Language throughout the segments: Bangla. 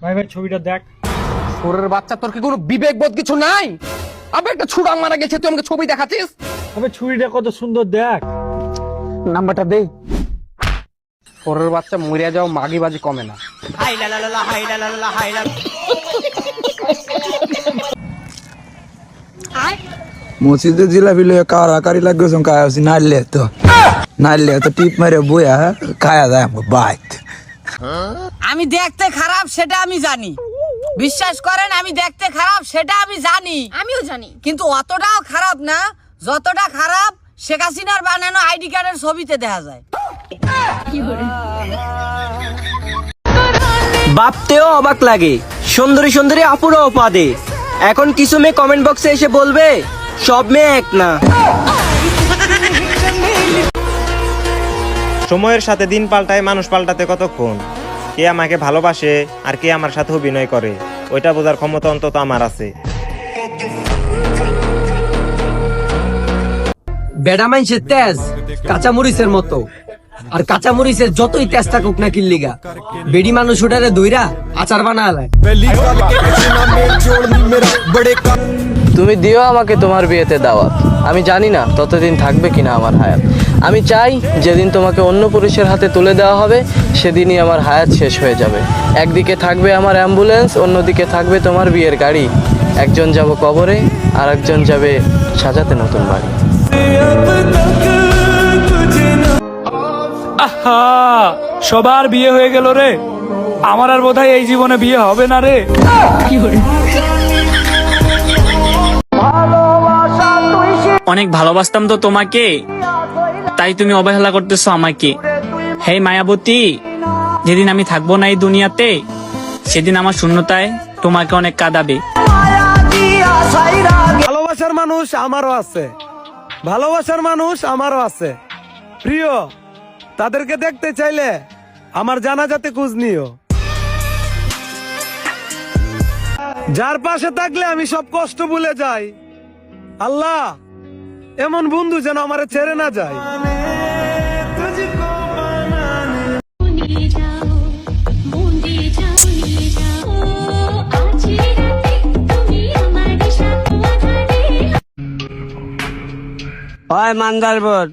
ভাই ভাই ছবিটা দেখ। শোরের বাচ্চা, তোর কি কোনো বিবেক বোধ কিছু নাই? আবে একটা ছুড়া মারা গেছে, তুই আমাকে ছবি দেখাচ্ছিস? তবে ছুরিটা কত সুন্দর দেখ। নাম্বারটা দে। শোরের বাচ্চা, মরিয়া যাও, মাগি বাজি কমে না। মসজিদে জিলাপি লইয়া কারাকারি লাগবে কায়াছি নাইলে তো টিপ মারে বইয়া খায়া যায় আমার বাইত। আমি দেখতে খারাপ সেটা আমি জানি, বিশ্বাস করেন আমি দেখতে খারাপ সেটা আমি জানি, আমিও জানি, কিন্তু অতটাও খারাপ না যতটা খারাপ শেখ হাসিনার বানানো আইডি কার্ডের ছবিতে দেখা যায়। ভাবতেও অবাক লাগে, সুন্দরী সুন্দরী আপুরাও পাদে। এখন কিছু মেয়ে কমেন্ট বক্সে এসে বলবে সব মেয়ে এক না। সময়ের সাথে দিন পাল্টায়, মানুষ পাল্টাতে কতক্ষণ। কে আমাকে ভালোবাসে আর কে আমার সাথে অভিনয় করে, ওইটা বোঝার ক্ষমতা অন্তত আমার আছে। বেড়া মাইনসের তেজ কাঁচামরিচের মতো, আর কাঁচামরিচের যতই তেজ থাকুক না কিল্লিগা, বেড়ি মানুষ ওটারে দইরা আচার বানায়। তুমি দিও আমাকে তোমার বিয়েতে দাওয়াত। আমি জানি না ততদিন থাকবে কিনা আমার হায়াত। আমি চাই যেদিন তোমাকে অন্য পুরুষের হাতে তুলে দেওয়া হবে সেদিনই আমার হায়াত শেষ হয়ে যাবে। একদিকে থাকবে আমার অ্যাম্বুলেন্স, অন্যদিকে থাকবে তোমার বিয়ের গাড়ি। একজন যাব কবরে আর একজন যাবে সাজাতে নতুন বাড়ি। আহা, সবার বিয়ে হয়ে গেল রে, আমার আর বোধহয় এই জীবনে বিয়ে হবে না রে। অনেক ভালোবাসতাম তো তোমাকে, তাই তুমি অবহেলা করতেছো আমাকে। হে মায়াবতী, যেদিন আমি থাকবো না এই দুনিয়াতে সেদিন আমার শূন্যতায় তোমাকে অনেক কাঁদাবে। ভালোবাসার মানুষ আমারও আছে, ভালোবাসার মানুষ আমারও আছে প্রিয়। তাদেরকে দেখতে চাইলে আমার জানাজাতে খোঁজ নিও। যার পাশে থাকলে আমি সব কষ্ট ভুলে যাই। আল্লাহ এমন বন্ধু যেন আমারে ছেড়ে না যায়। হয় মান্দার বোধ,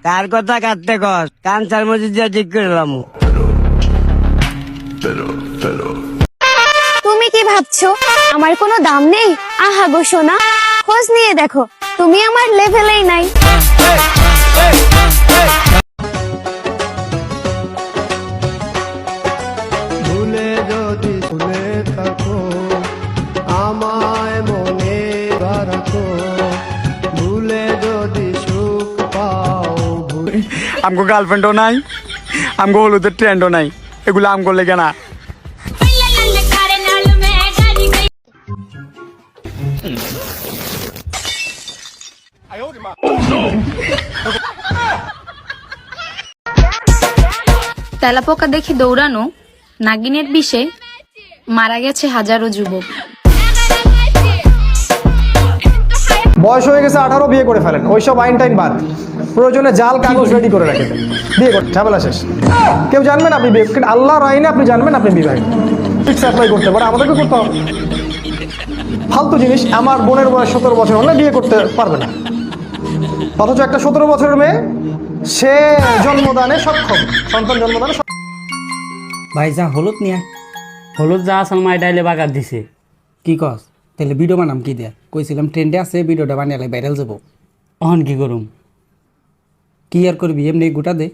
কার কথা কাটতে কস, কাঞ্চার মসজিদ দিয়ে ঠিক করলাম। তুমি কি ভাবছো আমার কোনো দাম নেই? আহা গো সোনা, খোঁজ নিয়ে দেখো তুমি আমার লেভেলেই নাই। ভুলে যদি ভুলে থাকো আমায় মনে রাখো, ভুলে যদি সুখ পাও। আমগো গার্লফ্রেন্ডও নাই, আমগো হলুদের ট্রেন্ডও নাই, এগুলো আমগো লেগে না। তেলাপোকা দেখে দৌড়ানো নাগিনের বিষে মারা গেছে হাজারো যুবক। বয়স হয়ে গেছে 18, বিয়ে করে ফেলেন, ওইসব আইন টাইন বাদ। প্রয়োজনে জাল কাগজ রেডি করে রাখেন, বিয়ে করে ঝামেলা শেষ। কেউ জানবেন আপনি বিয়ে, আল্লাহর আইনে আপনি জানবেন আপনি বিবাহিত। ফিক্স অ্যাপ্লাই করতে পারে, আমাদেরকে করতে হবে। ফালতু জিনিস। আমার বোনের বয়স 17 বছর হলে বিয়ে করতে পারবে না, অথচ একটা 17 বছরের মেয়ে সে জন্মদানে সক্ষম, সন্তান জন্মদানে সক্ষম। ভাই যা হলুদ নিয়ে, হলুদ যা আসল মাই ডাইলে বাগার দিছে। কি কস? তাহলে ভিডিও বানাম কি দেয়া? কইছিলাম ট্রেন্ডে আছে, ভিডিওটা বানালে ভাইরাল যাবো। অহন কি করুম? কি আর করবি, এমনি গোটা দে।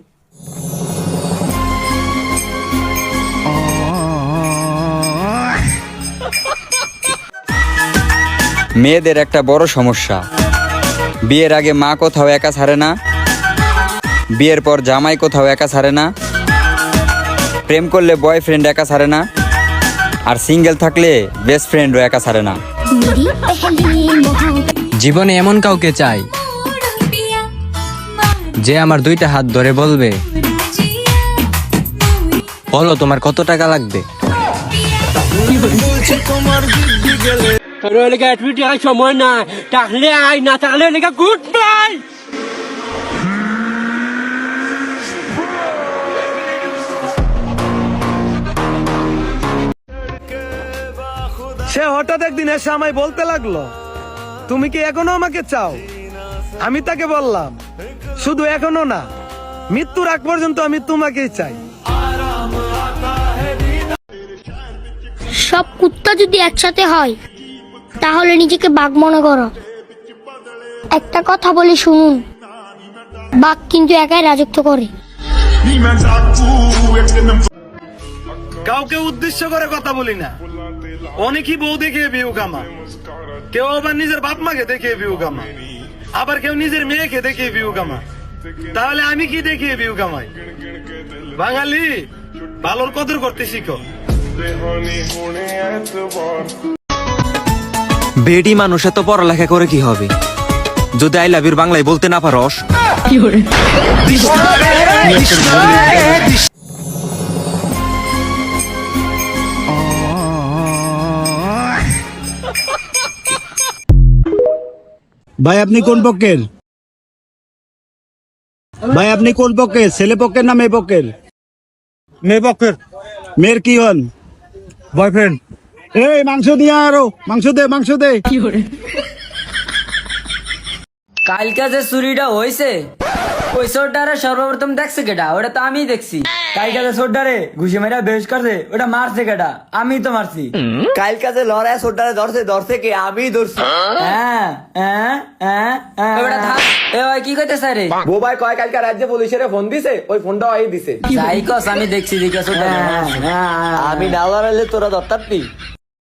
মেয়েদের একটা বড় সমস্যা, বিয়ের আগে মা কোথাও একা ছাড়ে না, বিয়ের পর জামাই কোথাও একা ছাড়ে না, প্রেম করলে বয়ফ্রেন্ড একা ছাড়ে না, আর সিঙ্গেল থাকলে বেস্ট ফ্রেন্ডও একা ছাড়ে না। জীবনে এমন কাউকে চাই যে আমার 2টা হাত ধরে বলবে, বলো তোমার কত টাকা লাগবে। সময় না থাকলে আই, না থাকলে গুড বাই। সে হঠাৎ একদিন এসে আমায় বলতে লাগলো, তুমি কি এখনো আমাকে চাও? আমি তাকে বললাম, শুধু এখনো না, মৃত্যুর আগ পর্যন্ত আমি তোমাকেই চাই। সব কুত্তা যদি একসাথে হয় তাহলে নিজেকে বাঘ মনে করো। একটা কথা বলি শুনুন, বাঘ কিন্তু একাই রাজত্ব করে। কাউকে উদ্দেশ্য করে কথা বলি না। অনেকই বউ দেখিয়ে বিউ কামা, কেউ আবার নিজের বাপ মাকে দেখিয়ে বিউ কামা, আবার কেউ নিজের মেয়েকে দেখিয়ে বিউ কামা। তাহলে আমি কি দেখিয়ে বিউ কামাই? বাঙালি, ভালোর কদর করতে শিখো। বেডি মানুষ এত পড়ালেখা করে কি হবে যদি আই লাভ ইউ বাংলায় বলতে না পারস? ভাই আপনি কোন পক্ষের? ভাই আপনি কোন পক্ষের? ছেলে পক্ষের না মেয়ে পক্ষের? মেয়ে পক্ষের। মেয়ের কি হন? বয়ফ্রেন্ড। এই মাংস দিয়া, আরো মাংস দে, মাংস দে। কালকে যে চুরিটা হয়েছে ওই চোরটারে সর্বপ্রথম দেখছে কেটা? ওটা তো আমি দেখছি। কালকে যে চোরটারে ঘুষি মেরা বেশ করছে ওটা মারছে কেটা? আমি তো মারছি। কালকে যে লড়াই চোরটারে ধরছে কে? আমি ধরছি। হ্যাঁ হ্যাঁ হ্যাঁ হ্যাঁ। ওটা থাক। এ ওই কি কইতেছে রে? বোবাই কয় কালকে রাজ্যে পুলিশের ফোন দিছে, ওই ফোনটা ওই দিছে। যাই কস আমি দেখছি দেখে চোরটা। আমি না লড়াইলে তোরা ধরতাম।